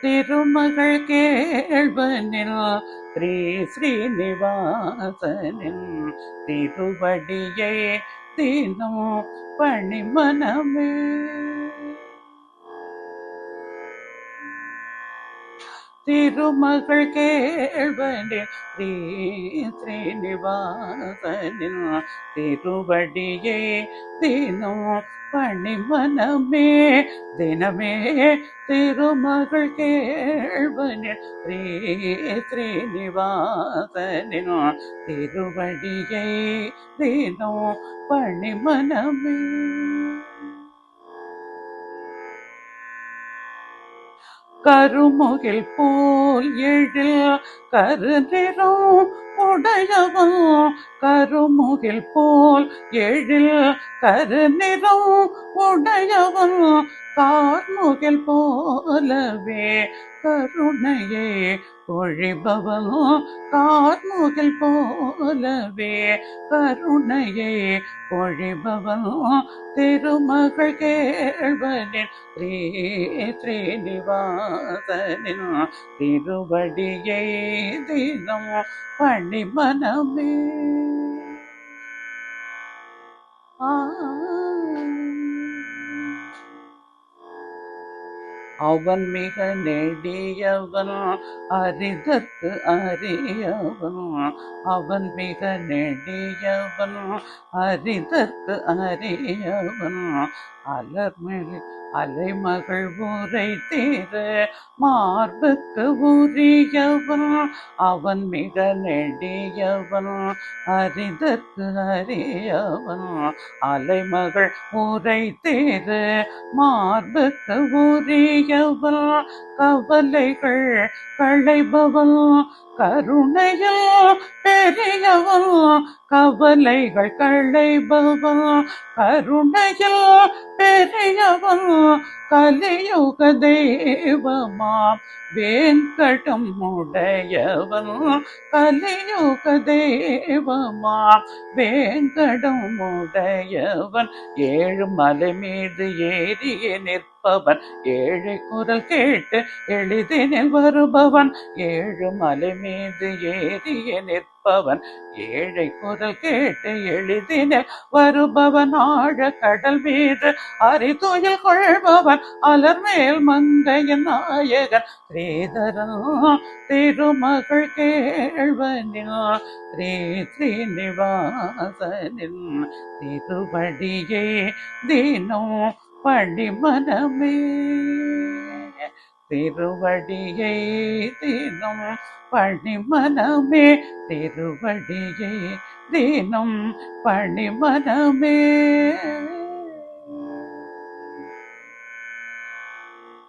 திருமகள் கேள்வனில் ஸ்ரீ ஸ்ரீனிவாசனின் திருவடியை தினம் பணிமனமே. திருமகள் கேள்வனில் ஸ்ரீ ஸ்ரீனிவாசனின் திருவடியை தினம் பணிமனமே. தினமே திருமகள் கேள்வனில் ஸ்ரீ ஸ்ரீனிவாசனின் திருவடியை தினம் பணிமனமே. கருமுகில் போல் எழில் கருநிறம் உடையவன், கருமுகில் போல் எழில் கருநிறம் உடையவன், கார்முகில் போலவே கருணையை பொழிபவன், கார்முகில் போலவே கருணையை பொழிபவன், திருமகள் கேள்வனின் ஸ்ரீ ஸ்ரீனிவாசனின் திருவடியை தினம் பணிமனமே. அவன் மிக நெடியவன் அரிதற்கு அரியவன், அவன் மிக நெடியவன் அரிதற்கு அரியவன், அலர்மிழி அலைமகள் ஊரை தீர மார்புக்கு உரியவன், அவன் மிக நெடியவன் அரிதற்கு அரியவன், அலைமகள் ஊரை தீர மார்புக்கு உரியவன், கவலைகள் களைபவன் கருணையில் பெரியவன், கவலைகள் களைபவன் கருணையில் பெரியவன், கலியுக தெய்வமாம் வேங்கடம் உடையவன், கலியுக தெய்வமாம் வேங்கடம் உடையவன், ஏழு மலை மீது ஏறிய நிற்பவன், ஏழை குரல் கேட்டு எளிதினில் வருபவன், ஏழு மலை மீது ஏறிய நிற்பவன், ஏழை குரல் கேட்டு எளிதினில் வருபவன், ஆழ கடல் மீது அரிதுயில் கொள்பவன், அலர்மேல் மங்கையின் நாயகன் ஸ்ரீதரன், திருமகள் கேள்வனில் ஸ்ரீ ஸ்ரீனிவாசனின் திருவடியை தினம் பணிமனமே. திருவடியை தினம் பணிமனமே, திருவடியை தினம் பணிமனமே.